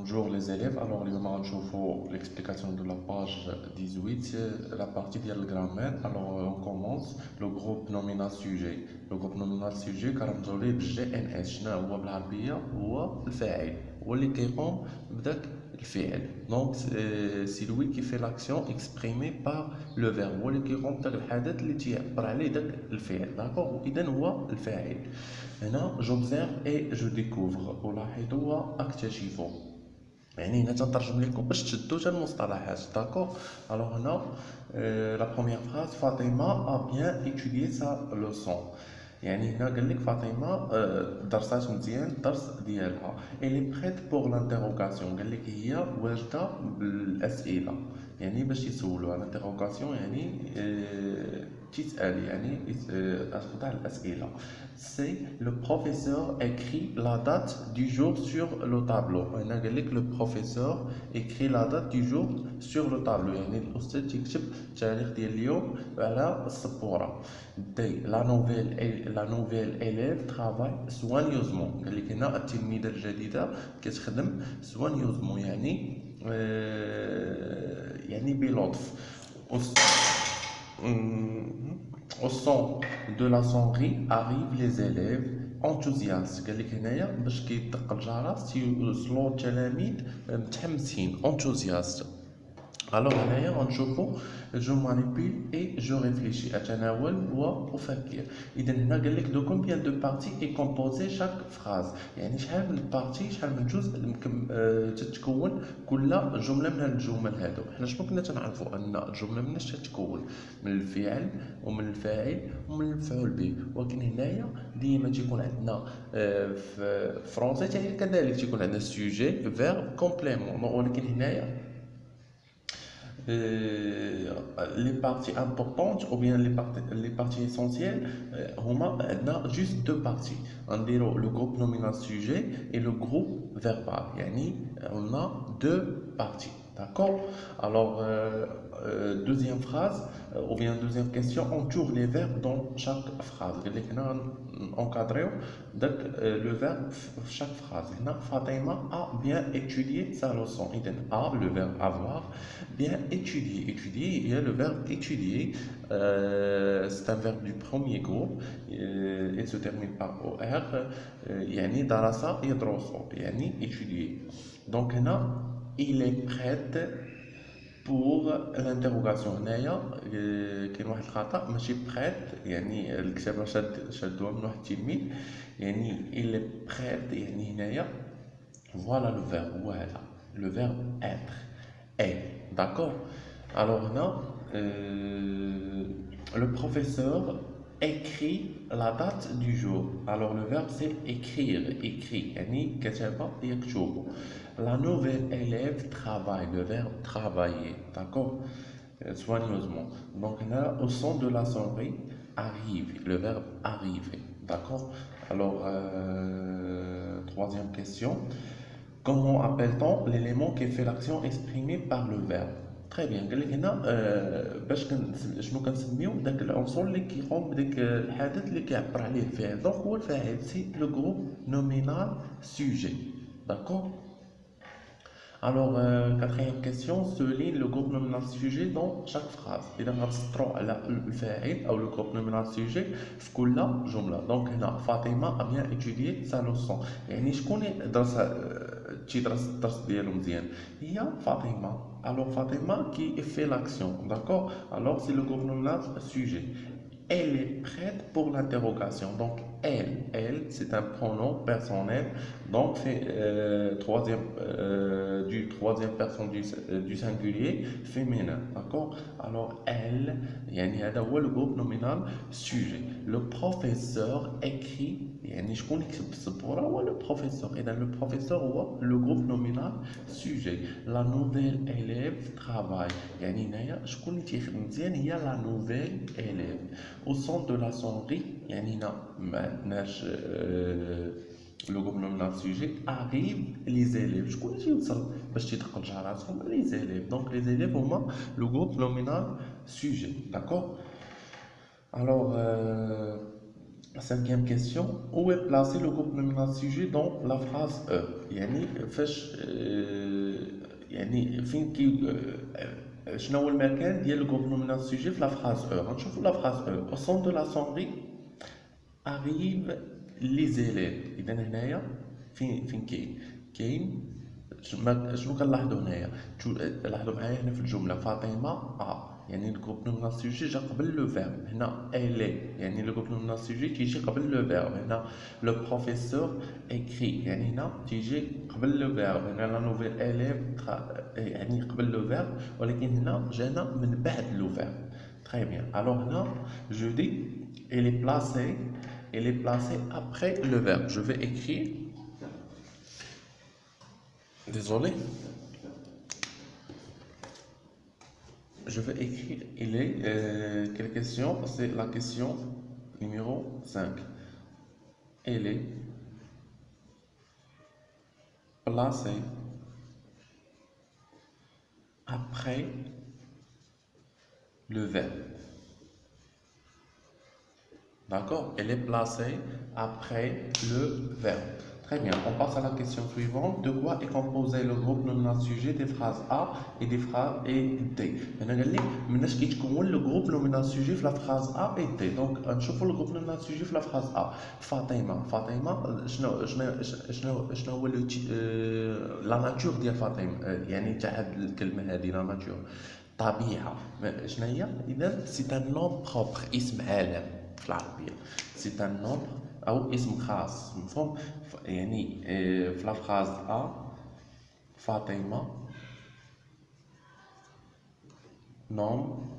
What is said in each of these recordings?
Bonjour les élèves, alors اليوم غنشوفوا l'explication de la page 18, la partie de la grammaire. Alors on commence le groupe nominal sujet. Le groupe nominal sujet كنرمزوا ليه بالجي ان اس. شنو هو بالعربية؟ هو الفاعل، هو اللي كيقوم بداك الفعل. Donc c'est lui qui fait l'action exprimée par le verbe، هو اللي كيقوم بداك الحدث اللي تيعبر عليه داك الفعل. داكوغ، إذا هو الفاعل. هنا j'observe et je découvre، ألاحظ وأكتشف. يعني هنا تنترجم لكم باش تشدوا حتى المصطلحات. داكوغ. الوغ هنا لا بروميير فراز، فاطمه a bien étudié sa leçon. يعني هنا قال لك فاطمه درست مزيان الدرس ديالها. elle est prête pour l'interrogation، قال لك هي واجده بالاسئله، يعني باش يسولوها. l'interrogation يعني تسال، يعني تخضع الاسئله. c'est le professeur écrit la date du jour sur le tableau. هنا قال لك le professeur écrit la date du jour sur le tableau، يعني الاستاذ تيكتب التاريخ ديال اليوم على السبوره. la nouvelle élève travaille soigneusement، قال لك هنا التلميذه الجديده كتخدم soigneusement، يعني بلطف. Au son de la sonnerie arrivent les élèves enthousiastes. قال لك هنايا باش كيدق الجرس تيوصلوا التلاميذ متحمسين enthousiastes. Alors هنايا غنشوفوا je manipule et je réfléchis، أتناول وأفكر. إذا هنا قال لك de combien de parties est composée chaque phrase، يعني شحال من بارتي، شحال من جزء ممكن تتكون كل جملة من الجمل هادو. حنا شنو كنا تنعرفوا أن الجملة من اش تتكون؟ من الفعل ومن الفاعل ومن المفعول به. ولكن هنايا ديما تيكون عندنا في فرونسي كذلك تيكون عندنا سوجي فيرب كومبليمون. ولكن هنايا les parties importantes ou bien les parties essentielles, on a juste deux parties. On dirait le groupe nominal sujet et le groupe verbal. Yani, on a deux parties. D'accord? Alors, deuxième phrase, ou bien deuxième question, on tourne les verbes dans chaque phrase. Encadrer le verbe chaque phrase. Fatima a bien étudié sa leçon. A, le verbe avoir, bien étudier. Étudier, il y a le verbe étudier. C'est un verbe du premier groupe. Il se termine par OR. Yani darasa yadroso. Yani étudier. Donc là, il est prêt pour l'interrogation. هنايا كاين واحد الخطأ، ماشي prêt، يعني الكتابة شادوها من واحد التلميذ، يعني il est prêt، يعني هنايا voilà le verbe، هو هذا le verbe être est. D'accord. Alors هنا le professeur écrit la date du jour. Alors le verbe c'est écrire، écrit يعني كتب يكتب. La nouvelle élève travaille، le verbe travailler. D'accord. Soigneusement. Donc là, au son de la sonnerie arrive, le verbe arriver. D'accord. Alors troisième question, comment appelle-t-on l'élément qui fait l'action exprimée par le verbe؟ très bien. قال لك هنا باش شنو كنسميو داك العنصر اللي كيقوم بداك الحدث اللي كيعبر عليه الفعل. دونك هو الفاعل، سي لو جروب نومينال سوجي. داكور. Alors, quatrième question, souligne le groupe nominal sujet dans chaque phrase. إذا غتسطروا على الفاعل أو le groupe nominal sujet في كل جملة. Donc هنا فاطمة a bien étudié sa leçon، يعني شكون تيدرس الدرس ديالو مزيان؟ هي فاطمة. Alors Fatima qui fait l'action. D'accord. Alors c'est le groupe nominal sujet. Elle est prête pour l'interrogation. Donc elle c'est un pronom personnel, donc c'est troisième personne du singulier féminin. D'accord. Alors elle, يعني هذا هو le groupe nominal sujet. Le professeur écrit، يعني شكون يكتب بالسبورة؟ هو le professeur. إذا le professeur هو le groupe nominal sujet. La nouvelle élève travaille، يعني هنايا شكون اللي تيخدم مزيان؟ هي la nouvelle élève. Au son de la sonnerie، يعني هنا ما عندناش le groupe nominal sujet. arrive les élèves، شكون اللي تيوصل باش تيدق الجرس؟ هما les élèves. Donc les élèves هما le groupe nominal sujet. D'accord. Alors La cinquième question, où est placé le groupe nominal sujet dans la phrase E? يعني فاش يعني فين كي شنو هو المكان ديال الجروب نومينال سوجي في لا فراز او. غنشوفوا لا فراز او au son de la sonnerie arrive les élèves. اذا هنايا فين كاين شنو كنلاحظوا هنايا؟ لاحظوا معايا هنا في الجمله فاطمه يعني الجروب نومينال سوجي جا قبل لو فيرب. هنا الي يعني الجروب نومينال سوجي تيجي قبل لو فيرب. هنا لو بروفيسور اكري يعني هنا تيجي قبل لو فيرب. هنا لا نوفيل اليف يعني قبل لو فيرب، ولكن هنا جانا من بعد لو فيرب. Très bien. Alors là, je dis, elle est placée après le verbe. Je vais écrire. Désolé. Je vais écrire. Il est. Quelle question? C'est la question numéro 5. Elle est placée après le verbe. D'accord? Elle est placée après le verbe. Très bien. On passe à la question suivante. De quoi est composé le groupe nominal sujet des phrases A et des phrases et D? أنا قال لك مناش كيتكون le groupe nominal sujet في la phrase A et D. Donc نشوفوا le groupe nominal sujet في la phrase A. فاطمة شنو هو لا ناتور ديال فاطمة؟ يعني تاع هاد الكلمة هذه لا ناتور طبيعة. شنو هي؟ إذا سي ان نوم بروبر، اسم عالم في العربية. سي ان نوم أو اسم خاص، مفهوم؟ يعني في لا فراز أ فاطمة نوم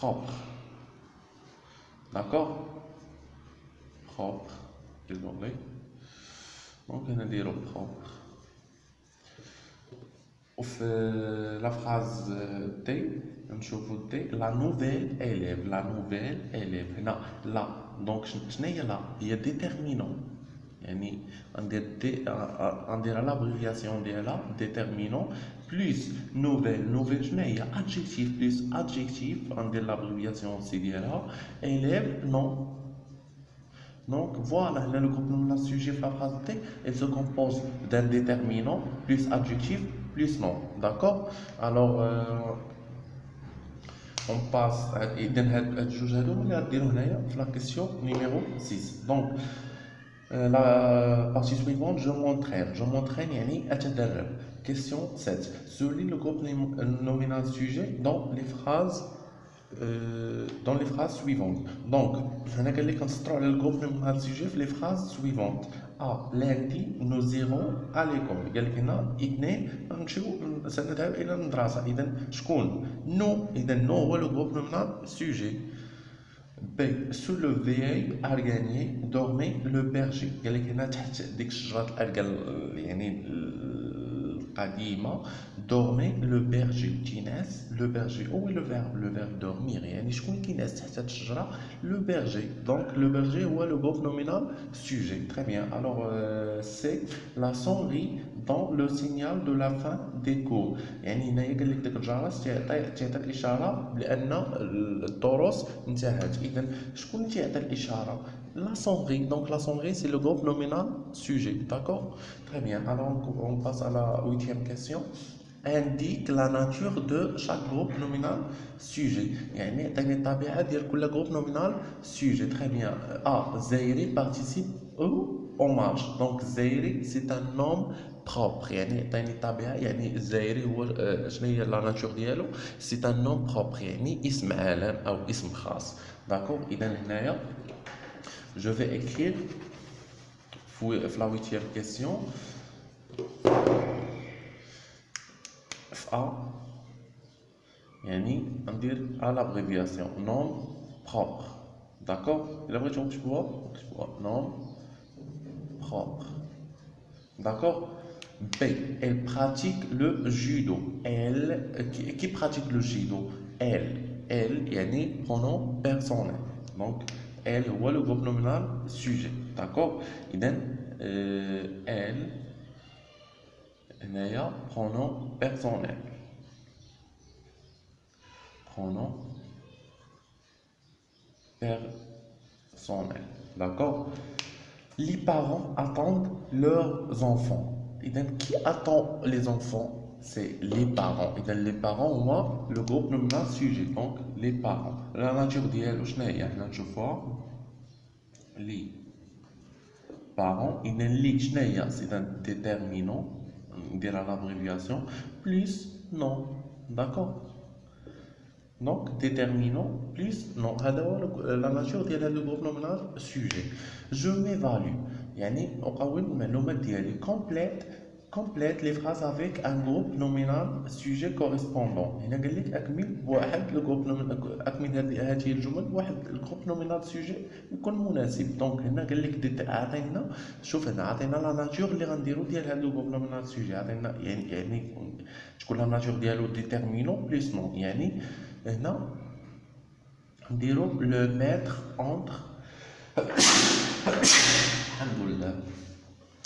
بروبر. داكوغ بروبر désolé. ممكن نديرو بروبر. وفي لا فراز دي نشوفو دي لا نوفيل élève. لا نوفيل élève هنا لا دونك شناهي لا؟ هي ديتيرمينون. يعني ندير لابريفياسيون ديالها ديتيرمينون بلوس نوفيل شناهي؟ ادجيكتيف بلوس ادجيكتيف ندير لابريفياسيون سي ديالها élève نون. Donc voilà, là, le groupe nominal sujet de la phrase T, elle se compose d'un déterminant plus adjectif plus nom. D'accord? Alors, on passe à la question numéro 6. Donc, la partie suivante, je m'entraîne. Je m'entraîne, yani, أتدرب. Question 7. Souligne le groupe nominal sujet dans les phrases suivantes. Donc, le groupe nominal sujet les phrases suivantes. A. Lundi, nous irons à l'école. اثنين سنذهب إلى المدرسة. إذا شكون؟ nous. إذا nous هو le groupe nominal sujet. B. Sous le veille أرجانية dormait le berger. قال لك هنا تحت ديك الشجرة الأرجل يعني القديمة dormait le berger. تيناس le berger. Où est le verbe dormir؟ يعني شكون كيناس تحت هاد الشجرة؟ le berger. Donc le berger هو le groupe nominal sujet. Très bien. Alors c'est la sonnerie dans le signal de la fin des cours. يعني هنايا قال لك داك الجرس تعطي الإشارة بأن الدروس انتهت. إذا شكون اللي تعطي الإشارة؟ La sonnerie. Donc la sonnerie c'est le groupe nominal sujet. D'accord? Très bien. Alors on passe à la 8e question. Indique la nature de chaque groupe nominal sujet. يعني عطيني الطبيعة ديال كل groupe nominal sujet. Très bien. A. Zairi participe au marche. Donc Zairi c'est un nom propre. يعني عطيني الطبيعة يعني الزايري هو شنو هي لا ناتور ديالو؟ سي ان نوم بروبر يعني اسم عالم أو اسم خاص. داكوغ. إذا هنايا je vais écrire في la 8e question. A يعني ندير à l'abréviation nom propre. D'accord? إلا بغيتو نكتبوها nom propre. D'accord? B. Elle pratique le judo. Elle qui pratique le judo? Elle يعني pronom personnel. Donc elle هو le groupe nominal sujet. D'accord? إذا elle هنايا pronom personnel. Pronom personnel. personnel. D'accord? Les parents attendent leurs enfants. Et donc, qui attend les enfants? C'est les parents. Et donc, les parents, moi, le groupe nominal sujet. Donc, les parents. La nature d'elle, je n'ai rien à voir. Les parents, il y a c'est un déterminant, on dira l'abréviation, plus non. D'accord? Donc, déterminant plus non. La nature de le groupe nominal sujet. Je m'évalue. يعني أقول المعلومات ديالي complète les phrases avec un groupe nominal sujet correspondant. هنا قال لك أكمل بواحد الجروب نومينال، أكمل هذه الجمل بواحد الجروب نومينال سوجي يكون مناسب. دونك هنا قال لك عطينا، شوف هنا عطينا لا ناتور اللي غنديرو ديال هذا الجروب نومينال سوجي، عطينا يعني تكون لا ناتور ديالو ديتيرمينون بليس نون. يعني هنا نديرو لو ميتر اونتر الحمد لله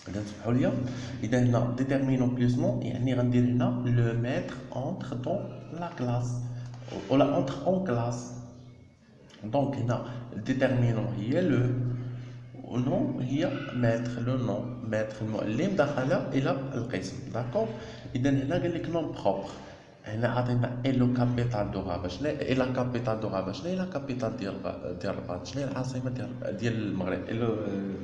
إذا سمحوا لي. إذا هنا ديتيرمينون بليس نون يعني غندير هنا لو ميتر اونتر دون لا كلاس ولا اونتر اون كلاس. دونك هنا ديتيرمينون هي لو ونون هي ميتر، لو نون ميتر المعلم دخل إلى القسم. داكور. إذا هنا قال لك نون بروبر، هنا عطينا اي لو كابيتال دو غابا. شنو اي لا كابيتال دو غابا؟ شنو هي لا كابيتال ديال الرباط؟ شنو هي العاصمه ديال المغرب؟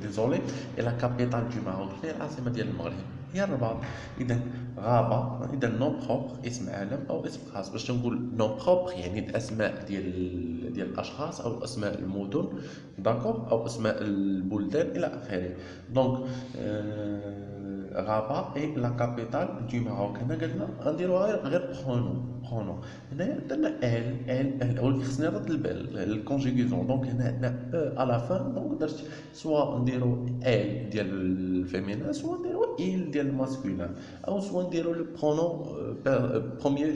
ديزولي، اي لا كابيتال دو ماروك. شنو هي العاصمه ديال المغرب؟ هي الرباط. اذا غابه، اذا نون بروبر اسم علم او اسم خاص. باش نقول نون بروبر يعني الاسماء ديال الاشخاص او اسماء المدن، داكور، او اسماء البلدان الى اخره. دونك غابة اي لا كابيتال دو ماروك. هنا قلنا غنديروها غير برونون. هنايا درنا ال ولكن خصني نرد الكونجيغيزون. دونك هنا عندنا او على فان. دونك درت سوا نديرو ال ديال الفيمينان، سوا نديرو il ديال الماسكولين، او سوا نديرو لو برونون بروميير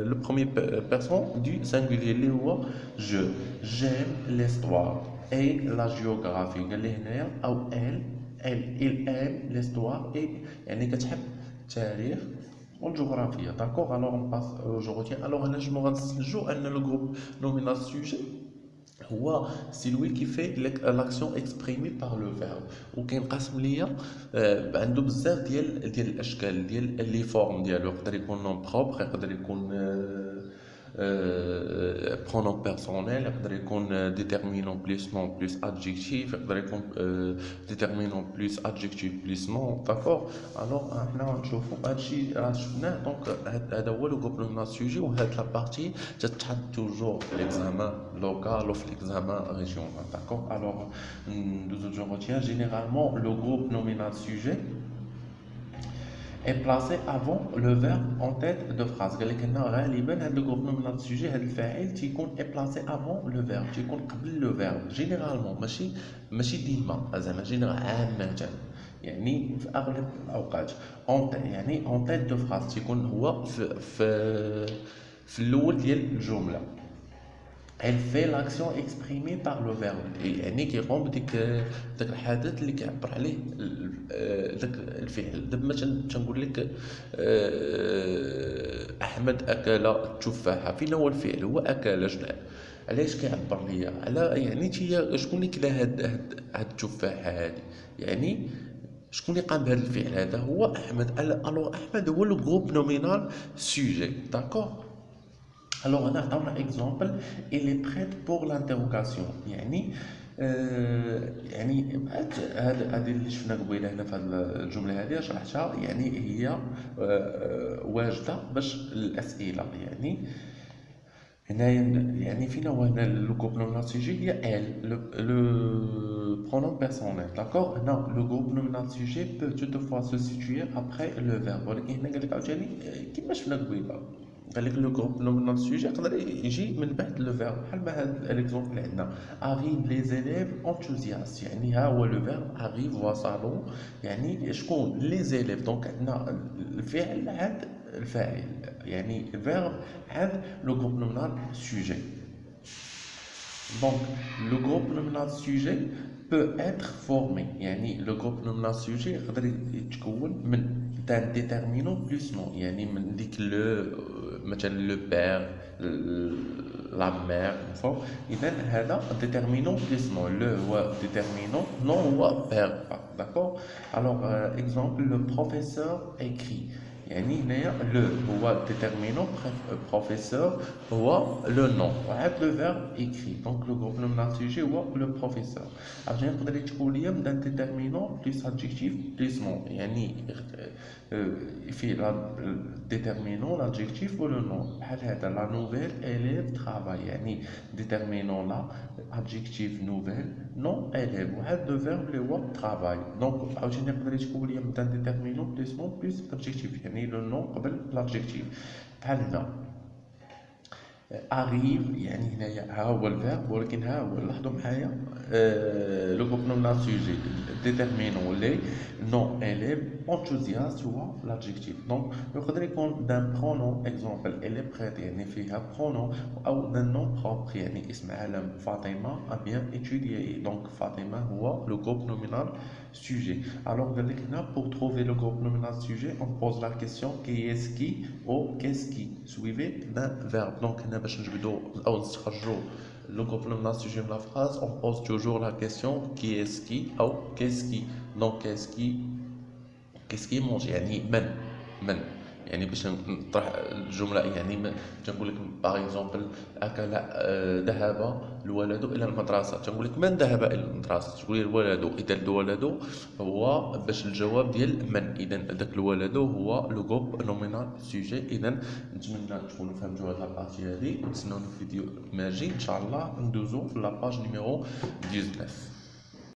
لو بروميير بيرسون دو سانغولير اللي هو جو. جيم ليستوار اي لا جيوغرافي. قال لي هنايا او il aime l'histoire et يعني كتحب التاريخ والجغرافيا. داكوغ. الوغ نباس جو روتيان. الوغ هنا شنو غنستنتجو؟ ان لو جروب نومينال سوجي هو سي لوي كي في لاكسيون اكسبريمي بار لو فيرب، وكينقسم ليا عنده بزاف ديال الاشكال ديال لي فورم ديالو. يقدر يكون نون بروبر، يقدر يكون pronom personnel، يقدر يكون déterminant plus nom plus adjectif، يقدر يكون déterminant plus adjectif plus nom. داكور. الوغ حنا غنشوفو هادشي راه شفناه. دونك هذا هو لو جروب نومينال سوجي، وهاد لا بارتي تتحط توجور في ليكزامان لوكال وفي ليكزامان ريجيونال. داكور. الوغ ندوزو جو روتيان. جينيرالمون لو جروب نومينال سوجي est placé avant le verbe en tête de phrase. قال لك هنا غالبا هذا الجروب نومينال سوجي، هذا الفاعل تيكون est placé avant le verbe، تيكون قبل لو فيرب. جينيرالمون ماشي ديما، زعما جينيرال عامة، يعني في اغلب الاوقات يعني اون تيت دو فراز تيكون هو في الاول ديال الجمله. elle fait l'action exprimée par le verbe، يعني كيقوم بديك الحدث اللي كيعبر عليه داك الفعل. دابا مثلا تنقول لك احمد اكل التفاحه، فين هو الفعل؟ هو اكل. شنو علاش كيعبر ليا على يعني شكون اللي كلا هاد التفاحه هادي؟ يعني شكون اللي قام بهذا الفعل؟ هذا هو احمد. الوغ احمد هو لو جروب نومينال سوجي. داكور. Alors on a un exemple, il est prête pour l'interrogation. يعني يعني هذه اللي شفنا قبيله هنا في هذه الجمله هذه شرحتها، يعني هي واجده باش الاسئله. يعني هنايا يعني فين هو هنا لو جروب نومينال سوجي؟ هي ال لو pronom personnel. داكور. هنا لو جروب نومينال سوجي peut toutefois se situer après le verbe، ولكن هنا قال لك عاوتاني كيما شفنا قبيله، قال لك لو جروب نومينال سوجي يقدر يجي من بعد لو فيرب، بحال ما هاد ليكزومبل اللي عندنا arrive les élèves enthousiastes. يعني ها هو لو فيرب arrive وصلوا، يعني شكون؟ لي زيليف. دونك عندنا الفعل عند الفاعل، يعني الفيرب عند لو جروب نومينال سوجي. دونك لو جروب نومينال سوجي peut être formé، يعني لو جروب نومينال سوجي يقدر يتكون من d'un déterminant plus non، يعني من ديك لو مثلا لو بير la mère فهمت اذا هذا déterminant plus non le هو déterminant non هو verbe d'accord alors exemple le professeur écrit يعني هنايا لو هو déterminant professeur هو le nom وعاد le verbe écrit donc le groupe nominal sujet هو le professeur عاوتاني تقدري تقولي من déterminant plus adjectif plus nom يعني في la déterminant l'adjectif ou le nom بحال هذا la nouvelle élève travaille يعني déterminant là adjectif nouvelle nom élève وعاد le verbe اللي هو travail donc عاوتاني تقدري تقولي من déterminant plus nom plus adjectif يعني le nom قبل l'adjectif بحال هنا arrive يعني هنايا ها هو الفيرب ولكن ها هو لاحظوا معايا لو جروب نومينال سوجي ديتيرمينون لي نون élève enthousiaste هو l'adjectif donc يقدر يكون d'un pronom exemple elle est prête يعني فيها pronom أو d'un nom propre يعني اسم علم فاطمة a bien étudié donc فاطمة هو le groupe nominal sujet alors قال لك هنا pour trouver le groupe nominal sujet on pose la question qui est-ce qui ou qu'est-ce qui suivi d'un verbe donc هنا باش نجبدو أو نستخرجو le groupe nominal sujet de la phrase on pose toujours la question qui est-ce qui ou qu'est-ce qui donc qu'est-ce qui mange يعني من يعني باش نطرح الجملة يعني تنقول لك باغ اكزومبل أكل ذهب الولد إلى المدرسة تنقول لك من ذهب إلى المدرسة تقول لي الولد إذا الولد هو باش الجواب ديال من إذا ذاك الولد هو لو جروب نومينال سوجي إذا نتمنى تكونوا فهمتوا هاد لابارتي هادي ونتسناو في فيديو ماجي إن شاء الله ندوزو لاباج نيميرو 19